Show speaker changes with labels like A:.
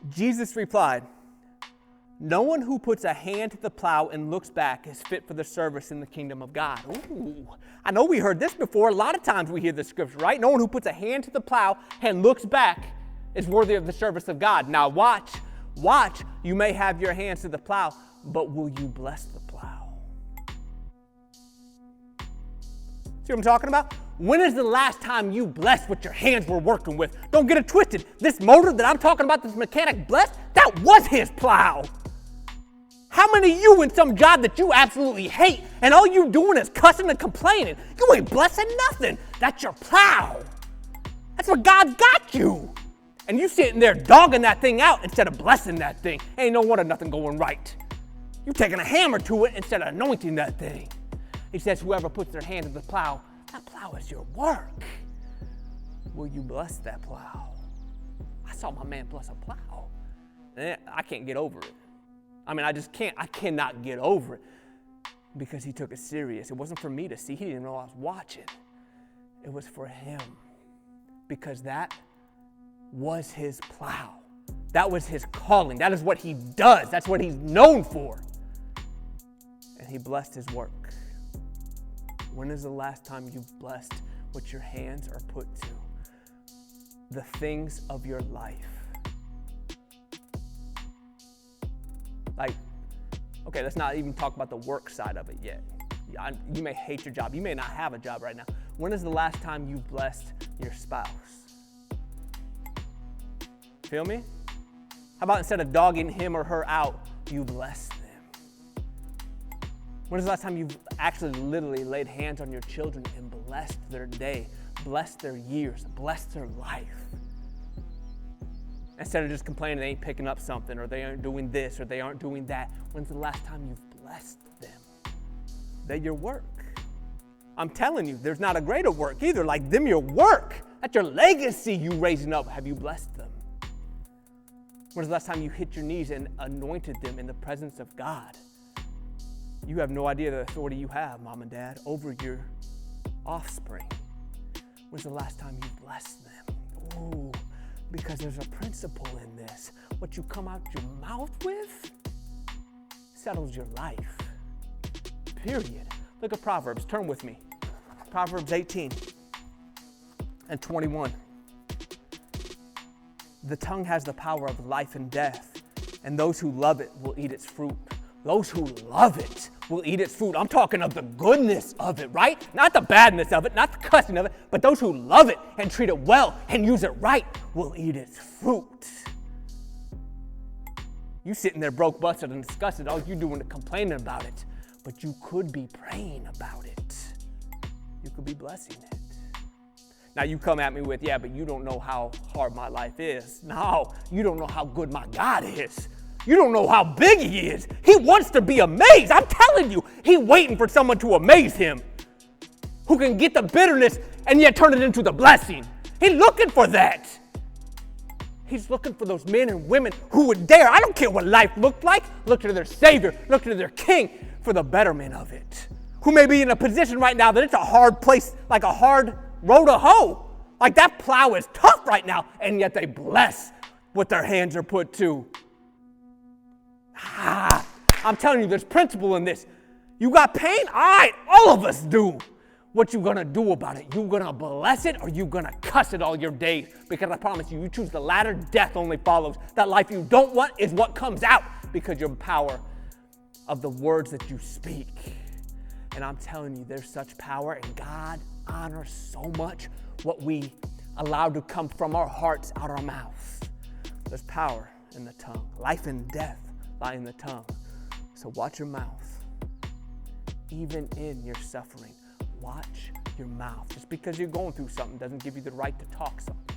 A: Jesus replied, "No one who puts a hand to the plow and looks back is fit for the service in the kingdom of God." Ooh, I know we heard this before. A lot of times we hear this scripture, right? No one who puts a hand to the plow and looks back is worthy of the service of God. Now watch. You may have your hands to the plow, but will you bless the plow? See what I'm talking about? When is the last time you blessed what your hands were working with? Don't get it twisted. This motor that I'm talking about, this mechanic blessed, that was his plow. How many of you in some job that you absolutely hate and all you doing is cussing and complaining? You ain't blessing nothing. That's your plow. That's what God got you. And you sitting there dogging that thing out instead of blessing that thing. Ain't no wonder nothing going right. You taking a hammer to it instead of anointing that thing. He says, whoever puts their hand to the plow, that plow is your work. Will you bless that plow? I saw my man bless a plow. And I can't get over it. I mean, I cannot get over it because he took it serious. It wasn't for me to see. He didn't know I was watching. It was for him because that was his plow. That was his calling. That is what he does. That's what he's known for. And he blessed his work. When is the last time you've blessed what your hands are put to? The things of your life. Like, okay, let's not even talk about the work side of it yet. You may hate your job. You may not have a job right now. When is the last time you blessed your spouse? Feel me? How about instead of dogging him or her out, you bless them? When is the last time you've actually literally laid hands on your children and blessed their day, blessed their years, blessed their life? Instead of just complaining they ain't picking up something or they aren't doing this or they aren't doing that. When's the last time you've blessed them? They're your work. I'm telling you, there's not a greater work either. Like them, your work. That's your legacy you raising up. Have you blessed them? When's the last time you hit your knees and anointed them in the presence of God? You have no idea the authority you have, mom and dad, over your offspring. When's the last time you blessed them? Ooh, because there's a principle in this. What you come out your mouth with settles your life. Period. Look at Proverbs. Turn with me. Proverbs 18 and 21. The tongue has the power of life and death, and those who love it will eat its fruit. Those who love it will eat its fruit. I'm talking of the goodness of it, right? Not the badness of it, not the cussing of it, but those who love it and treat it well and use it right will eat its fruit. You sitting there broke, busted, and disgusted. All you doing is complaining about it, but you could be praying about it. You could be blessing it. Now you come at me with, yeah, but you don't know how hard my life is. No, you don't know how good my God is. You don't know how big he is. He wants to be amazed. I'm telling you, he's waiting for someone to amaze him who can get the bitterness and yet turn it into the blessing. He's looking for that. He's looking for those men and women who would dare. I don't care what life looked like. Look to their Savior. Look to their King for the betterment of it. Who may be in a position right now that it's a hard place, like a hard row to hoe. Like that plow is tough right now, and yet they bless what their hands are put to. I'm telling you, there's principle in this. You got pain? All right, all of us do. What you gonna do about it? You gonna bless it or you gonna cuss it all your days? Because I promise you, you choose the latter, death only follows. That life you don't want is what comes out because your power of the words that you speak. And I'm telling you, there's such power, and God honors so much what we allow to come from our hearts out our mouths. There's power in the tongue. Life and death lie in the tongue. So watch your mouth. Even in your suffering, watch your mouth. Just because you're going through something doesn't give you the right to talk something.